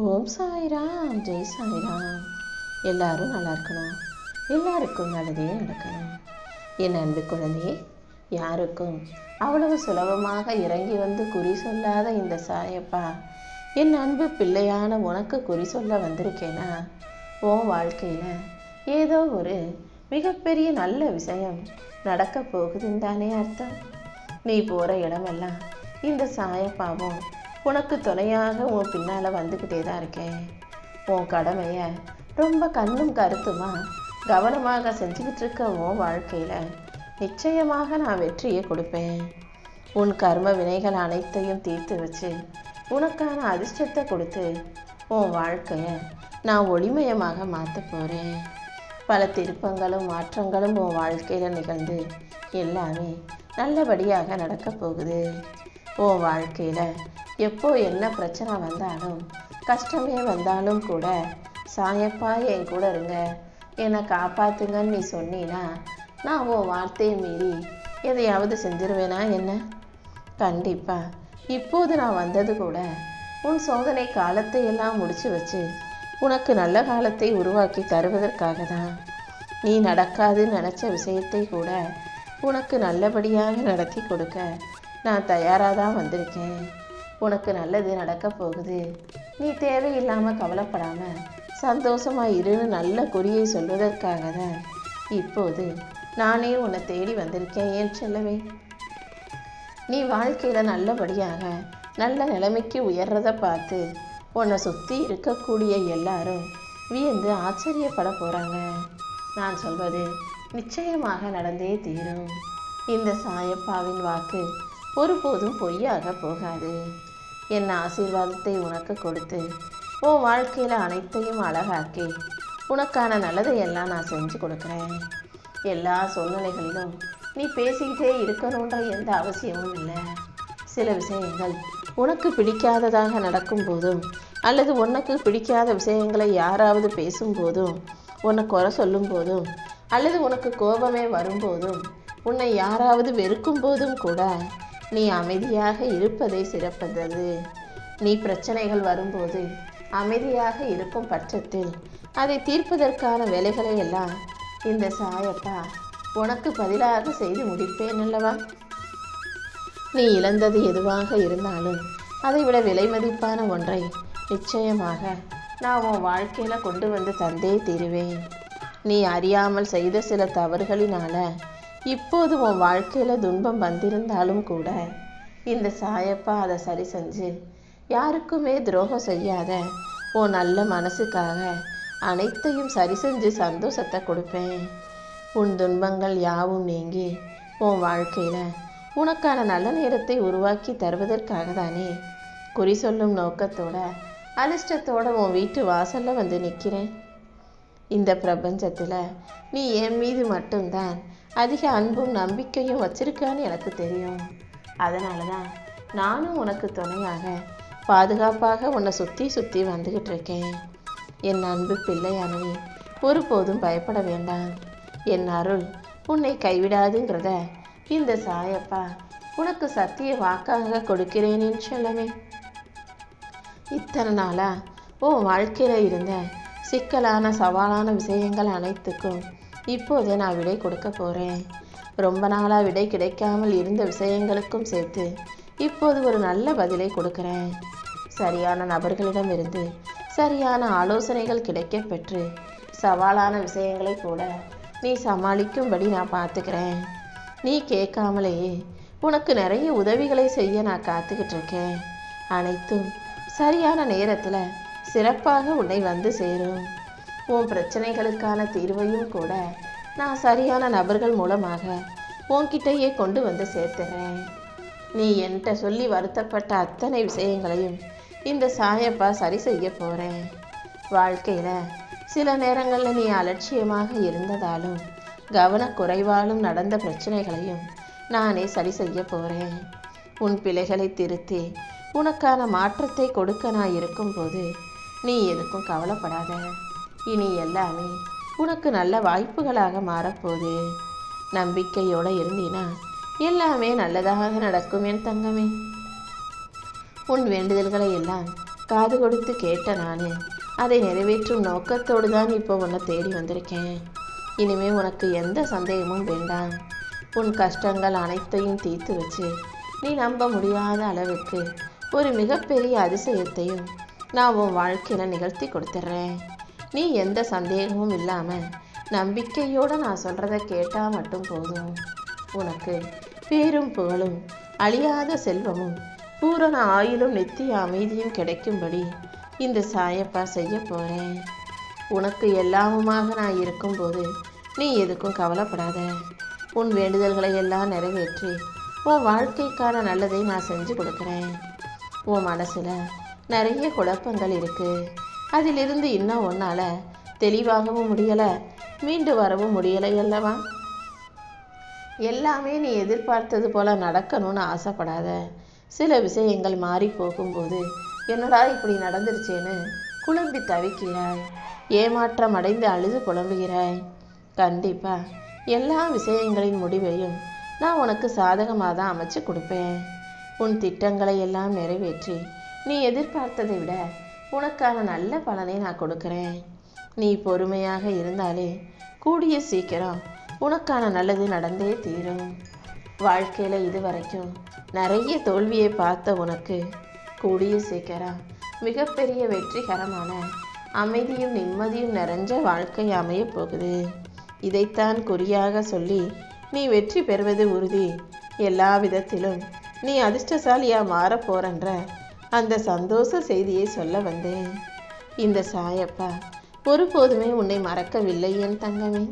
ஓம் சாய்ராம், ஜெய் சாய்ராம். எல்லாரும் நல்லா இருக்கணும், எல்லாருக்கும் நல்லதே நடக்கணும். என் அன்பு குழந்தையே, யாருக்கும் அவ்வளவு சுலபமாக இறங்கி வந்து குறி சொல்லாத இந்த சாயப்பா என் அன்பு பிள்ளையான உனக்கு குறி சொல்ல வந்திருக்கேனா? உன் வாழ்க்கையில் ஏதோ ஒரு மிகப்பெரிய நல்ல விஷயம் நடக்க போகுதுன்னு தானே அர்த்தம். நீ போகிற இடமெல்லாம் இந்த சாயப்பாவும் உனக்கு துணையாக உன் பின்னால் வந்துக்கிட்டே தான் இருக்கேன். உன் கடமையை ரொம்ப கண்ணும் கருத்துமா கவனமாக செஞ்சுக்கிட்டு இருக்க உன் வாழ்க்கையில் நிச்சயமாக நான் வெற்றியை கொடுப்பேன். உன் கர்ம வினைகள் அனைத்தையும் தீர்த்து வச்சு உனக்கான அதிர்ஷ்டத்தை கொடுத்து உன் வாழ்க்கையை நான் ஒளிமயமாக மாற்ற போகிறேன். பல திருப்பங்களும் மாற்றங்களும் உன் வாழ்க்கையில் நிகழ்ந்து எல்லாமே நல்லபடியாக நடக்க போகுது. உன் வாழ்க்கையில் எப்போ என்ன பிரச்சனை வந்தாலும் கஷ்டமே வந்தாலும் கூட சாயப்பா என் கூட இருங்க, என்னை காப்பாத்துங்கன்னு நீ சொன்னீன்னா நான் உன் வார்த்தையை மீறி எதையாவது செஞ்சிருவேனா என்ன? கண்டிப்பா. இப்போது நான் வந்தது கூட உன் சோதனை காலத்தை எல்லாம் முடிச்சு வச்சு உனக்கு நல்ல காலத்தை உருவாக்கி தருவதற்காக தான். நீ நடக்காதுன்னு நினச்ச விஷயத்தை கூட உனக்கு நல்லபடியாக நடத்தி கொடுக்க நான் தயாராக தான் வந்திருக்கேன். உனக்கு நல்லது நடக்க போகுது, நீ தேவையில்லாமல் கவலைப்படாமல் சந்தோஷமாக இருன்னு நல்ல குறியை சொல்வதற்காக தான் இப்போது நானே உன்னை தேடி வந்திருக்கேன். ஏன் செல்லவே, நீ வாழ்க்கையில் நல்லபடியாக நல்ல நிலைமைக்கு உயர்றதை பார்த்து உன்னை சுற்றி இருக்கக்கூடிய எல்லாரும் வியந்து ஆச்சரியப்பட போகிறாங்க. நான் சொல்வது நிச்சயமாக நடந்தே தீரும். இந்த சாயப்பாவின் வாக்கு ஒருபோதும் பொய்யாக போகாது. என் ஆசீர்வாதத்தை உனக்கு கொடுத்து உன் வாழ்க்கையில் அனைத்தையும் அழகாக்கி உனக்கான நல்லதையெல்லாம் நான் செஞ்சு கொடுக்குறேன். எல்லா சூழ்நிலைகளிலும் நீ பேசிக்கிட்டே இருக்கணுன்ற எந்த அவசியமும் இல்லை. சில விஷயங்கள் உனக்கு பிடிக்காததாக நடக்கும் போதும் அல்லது உனக்கு பிடிக்காத விஷயங்களை யாராவது பேசும்போதும் உன்னை குறை சொல்லும் போதும் அல்லது உனக்கு கோபமே வரும்போதும் உன்னை யாராவது வெறுக்கும் போதும் கூட நீ அமைதியாக இருப்பதை சிறப்பது. நீ பிரச்சனைகள் வரும்போது அமைதியாக இருக்கும் பட்சத்தில் அதை தீர்ப்பதற்கான வேலைகளை எல்லாம் இந்த சாயப்பா உனக்கு பதிலாக செய்து முடிப்பேன் அல்லவா? நீ இழந்தது எதுவாக இருந்தாலும் அதை விட விலை மதிப்பான ஒன்றை நிச்சயமாக நான் உன் வாழ்க்கையில் கொண்டு வந்து தந்தே தீருவேன். நீ அறியாமல் செய்த சில தவறுகளினால இப்போது உன் வாழ்க்கையில் துன்பம் வந்திருந்தாலும் கூட இந்த சாயப்பா அதை சரி செஞ்சு யாருக்குமே துரோகம் செய்யாத உன் நல்ல மனசுக்காக அனைத்தையும் சரி செஞ்சு சந்தோஷத்தை கொடுப்பேன். உன் துன்பங்கள் யாவும் நீங்கி உன் வாழ்க்கையில் உனக்கான நல்ல நேரத்தை உருவாக்கி தருவதற்காக தானே குறி சொல்லும் நோக்கத்தோட அதிர்ஷ்டத்தோட உன் வீட்டு வாசலில் வந்து நிற்கிறேன். இந்த பிரபஞ்சத்தில் நீ என் மீது மட்டும்தான் அதிக அன்பும் நம்பிக்கையும் வச்சிருக்கான்னு எனக்கு தெரியும். அதனால தான் நானும் உனக்கு துணையாக பாதுகாப்பாக உன்னை சுற்றி சுற்றி வந்துக்கிட்டு இருக்கேன். என் அன்பு பிள்ளையானவே, ஒருபோதும் பயப்பட வேண்டாம். என் அருள் உன்னை கைவிடாதுங்கிறத இந்த சாயப்பா உனக்கு சத்திய வாக்காக கொடுக்கிறேனேன்னு சொல்லவே. இத்தனை நாளா உன் வாழ்க்கையில் இருந்த சிக்கலான சவாலான விஷயங்கள் அனைத்துக்கும் இப்போதே நான் விடை கொடுக்க போகிறேன். ரொம்ப நாளாக விடை கிடைக்காமல் இருந்த விஷயங்களுக்கும் சேர்த்து இப்போது ஒரு நல்ல பதிலை கொடுக்குறேன். சரியான நபர்களிடமிருந்து சரியான ஆலோசனைகள் கிடைக்க பெற்று சவாலான விஷயங்களை கூட நீ சமாளிக்கும்படி நான் பார்த்துக்கிறேன். நீ கேட்காமலேயே உனக்கு நிறைய உதவிகளை செய்ய நான் காத்துக்கிட்டு இருக்கேன். அனைத்தும் சரியான நேரத்தில் சிறப்பாக உன்னை வந்து சேரும். உன் பிரச்சனைகளுக்கான தீர்வையும் கூட நான் சரியான நபர்கள் மூலமாக உன்கிட்டயே கொண்டு வந்து சேர்த்துறேன். நீ என்கிட்ட சொல்லி வருத்தப்பட்ட அத்தனை விஷயங்களையும் இந்த சாயப்பா சரி செய்ய போகிறேன். வாழ்க்கையில் சில நேரங்களில் நீ அலட்சியமாக இருந்ததாலும் கவனக்குறைவாலும் நடந்த பிரச்சனைகளையும் நானே சரி செய்ய போகிறேன். உன் பிழைகளை திருத்தி உனக்கான மாற்றத்தை கொடுக்க நான் இருக்கும்போது நீ எதுக்கும் கவலைப்படாத. இனி எல்லாமே உனக்கு நல்ல வாய்ப்புகளாக மாறப்போகுது. நம்பிக்கையோடு இருந்தீனா எல்லாமே நல்லதாக நடக்கும் என் தங்கமே. உன் வேண்டுதல்களை எல்லாம் காது கொடுத்து கேட்ட நான் அதை நிறைவேற்றும் நோக்கத்தோடு தான் இப்போ உன்னை தேடி வந்திருக்கேன். இனிமே உனக்கு எந்த சந்தேகமும் வேண்டாம். உன் கஷ்டங்கள் அனைத்தையும் தீர்த்து வச்சு நீ நம்ப முடியாத அளவுக்கு ஒரு மிகப்பெரிய அதிசயத்தையும் நான் உன் வாழ்க்கையில் நிகழ்த்தி கொடுத்துட்றேன். நீ எந்த சந்தேகமும் இல்லாமல் நம்பிக்கையோடு நான் சொல்கிறத கேட்டால் மட்டும் போதும். உனக்கு பேரும் புகழும் அழியாத செல்வமும் பூரண ஆயுளும் நித்திய அமைதியும் கிடைக்கும்படி இந்த சாயப்பா செய்ய போகிறேன். உனக்கு எல்லாமுமாக நான் இருக்கும்போது நீ எதுக்கும் கவலைப்படாத. உன் வேண்டுதல்களை எல்லாம் நிறைவேற்றி உன் வாழ்க்கைக்கான நல்லதை நான் செஞ்சு கொடுக்குறேன். உன் மனசில் நிறைய குழப்பங்கள் இருக்குது. அதிலிருந்து இன்னும் ஒன்றால் தெளிவாகவும் முடியலை, மீண்டு வரவும் முடியலை அல்லவா? எல்லாமே நீ எதிர்பார்த்தது போல நடக்கணும்னு ஆசைப்படாத. சில விஷயங்கள் மாறி போகும்போது என்னடா இப்படி நடந்துருச்சேன்னு குழம்பி தவிக்கிறாய், ஏமாற்றம் அடைந்து அழுது புலம்புகிறாய். கண்டிப்பாக எல்லா விஷயங்களின் முடிவையும் நான் உனக்கு சாதகமாக தான் அமைச்சு கொடுப்பேன். உன் திட்டங்களை எல்லாம் நிறைவேற்றி நீ எதிர்பார்த்ததை விட உனக்கான நல்ல பலனை நான் கொடுக்குறேன். நீ பொறுமையாக இருந்தாலே கூடிய சீக்கிரம் உனக்கான நல்லது நடந்தே தீரும். வாழ்க்கையில் இதுவரைக்கும் நிறைய தோல்வியை பார்த்த உனக்கு கூடிய சீக்கிரம் மிகப்பெரிய வெற்றிகரமான அமைதியும் நிம்மதியும் நிறைஞ்ச வாழ்க்கை அமைய போகுது. இதைத்தான் குறியாக சொல்லி நீ வெற்றி பெறுவது உறுதி. எல்லா விதத்திலும் நீ அதிர்ஷ்டசாலியாக மாறப்போறன்ற அந்த சந்தோஷ செய்தியை சொல்ல வந்தேன். இந்த சாயப்பா ஒருபோதுமே உன்னை மறக்கவில்லை என் தங்கமே.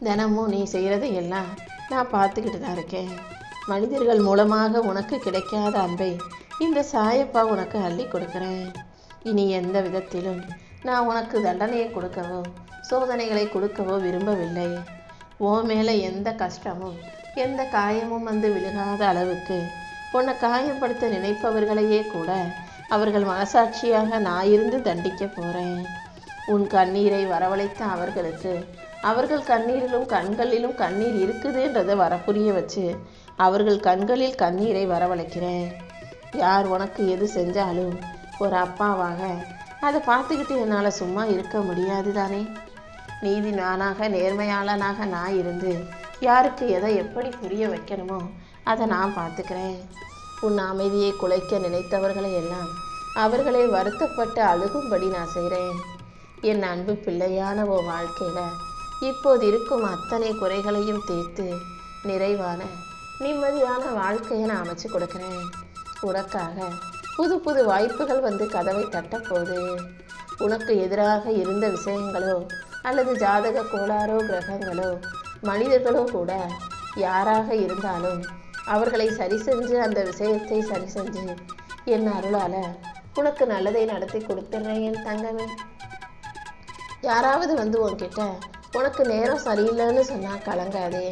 தினமும் நீ செய்கிறதை எல்லாம் நான் பார்த்துக்கிட்டு தான் இருக்கேன். மனிதர்கள் மூலமாக உனக்கு கிடைக்காத அன்பை இந்த சாயப்பா உனக்கு அள்ளி கொடுக்குறேன். இனி எந்த விதத்திலும் நான் உனக்கு தண்டனையை கொடுக்கவோ சோதனைகளை கொடுக்கவோ விரும்பவில்லை. ஓ மேலே எந்த கஷ்டமும் எந்த காயமும் வந்து விழுகாத அளவுக்கு உன்னை காயப்படுத்த நினைப்பவர்களையே கூட அவர்கள் மனசாட்சியாக நான் இருந்து தண்டிக்க போகிறேன். உன் கண்ணீரை வரவழைத்த அவர்களுக்கு அவர்கள் கண்ணீரிலும் கண்களிலும் கண்ணீர் இருக்குதுன்றதை வரப்புரிய வச்சு அவர்கள் கண்களில் கண்ணீரை வரவழைக்கிறேன். யார் உனக்கு எது செஞ்சாலும் ஒரு அப்பாவாக அதை பார்த்துக்கிட்டு என்னால் சும்மா இருக்க முடியாது தானே. நீதி நானாக நேர்மையாளனாக நான் இருந்து யாருக்கு எதை எப்படி புரிய வைக்கணுமோ அதை நான் பார்த்துக்கிறேன். உன் அமைதியை குலைக்க நினைத்தவர்களை எல்லாம் அவர்களை வருத்தப்பட்டு அழுகும்படி நான் செய்கிறேன். என் அன்பு பிள்ளையான ஓ வாழ்க்கையில் இப்போது இருக்கும் அத்தனை குறைகளையும் தீர்த்து நிறைவான நிம்மதியான வாழ்க்கையை நான் அமைச்சு கொடுக்குறேன். உனக்காக புது புது வாய்ப்புகள் வந்து கதவை தட்டப்போகுது. உனக்கு எதிராக இருந்த விஷயங்களோ அல்லது ஜாதக கோளாறோ கிரகங்களோ மனிதர்களோ கூட யாராக இருந்தாலும் அவர்களை சரி செஞ்சு அந்த விஷயத்தை சரி செஞ்சு என் அருளால் உனக்கு நல்லதை நடத்தி கொடுத்துட்றேன் என் தங்கமே. யாராவது வந்து உன்கிட்ட உனக்கு நேரம் சரியில்லைன்னு சொன்னால் கலங்காதே.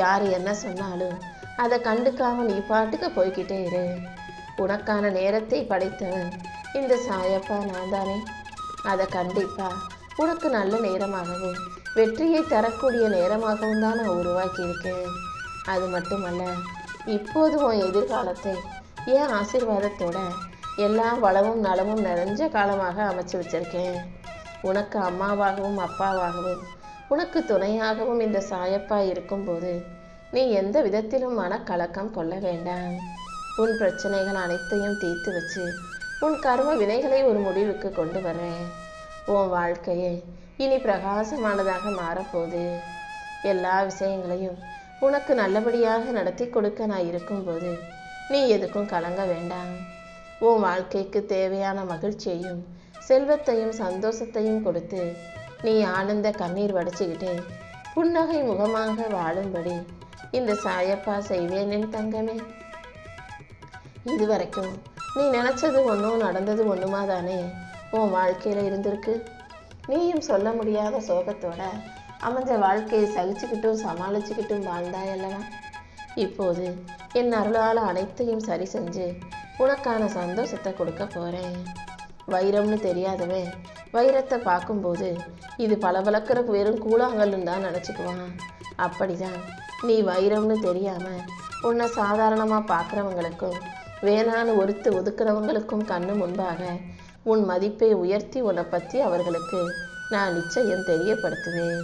யார் என்ன சொன்னாலும் அதை கண்டுக்காம நீ பாட்டுக்கு போய்கிட்டே இரு. உனக்கான நேரத்தை படைத்தவன் இந்த சாயப்பா நான் தானே. அதை கண்டிப்பாக உனக்கு நல்ல நேரமாகவும் வெற்றியை தரக்கூடிய நேரமாகவும் தான் நான் உருவாக்கியிருக்கேன். அது மட்டுமல்ல, இப்போது உன் எதிர்காலத்தை என் ஆசீர்வாதத்தோட எல்லா வளமும் நலமும் நிறைஞ்ச காலமாக அமைச்சு வச்சிருக்கேன். உனக்கு அம்மாவாகவும் அப்பாவாகவும் உனக்கு துணையாகவும் இந்த சாயப்பா இருக்கும்போது நீ எந்த விதத்திலும் மனக்கலக்கம் கொள்ள வேண்டாம். உன் பிரச்சனைகள் அனைத்தையும் தீர்த்து வச்சு உன் கர்ம வினைகளை ஒரு முடிவுக்கு கொண்டு வர்றேன். உன் வாழ்க்கையை இனி பிரகாசமானதாக மாறப்போகுது. எல்லா விஷயங்களையும் உனக்கு நல்லபடியாக நடத்தி கொடுக்க நான் இருக்கும்போது நீ எதுக்கும் கலங்க வேண்டாம். உன் வாழ்க்கைக்கு தேவையான மகிழ்ச்சியையும் செல்வத்தையும் சந்தோஷத்தையும் கொடுத்து நீ ஆனந்த கண்ணீர் வடிச்சுக்கிட்டு புன்னகை முகமாக வாழும்படி இந்த சாயப்பா செய்வேன் என் தங்கமே. இதுவரைக்கும் நீ நினச்சது ஒன்றும் நடந்தது ஒன்றுமா தானே உன் வாழ்க்கையில் இருந்திருக்கு. நீயும் சொல்ல முடியாத சோகத்தோட அமைஞ்ச வாழ்க்கையை சகிச்சுக்கிட்டும் சமாளிச்சுக்கிட்டும் வாழ்ந்தாயல்லவா. இப்போது என் அருளால் அனைத்தையும் சரி செஞ்சு உனக்கான சந்தோஷத்தை கொடுக்க போகிறேன். வைரம்னு தெரியாதவன் வைரத்தை பார்க்கும்போது இது பளபளக்கிற வெறும் கூழாங்கல்லுன்னு தான் நினச்சிக்குவான். அப்படிதான் நீ வைரம்னு தெரியாமல் உன்னை சாதாரணமாக பார்க்குறவங்களுக்கும் வேணான்னு ஒதுக்குறவங்களுக்கும் கண்ணு முன்பாக உன் மதிப்பை உயர்த்தி உன்னை பற்றி அவர்களுக்கு நான் நிச்சயம் தெரியப்படுத்துவேன்.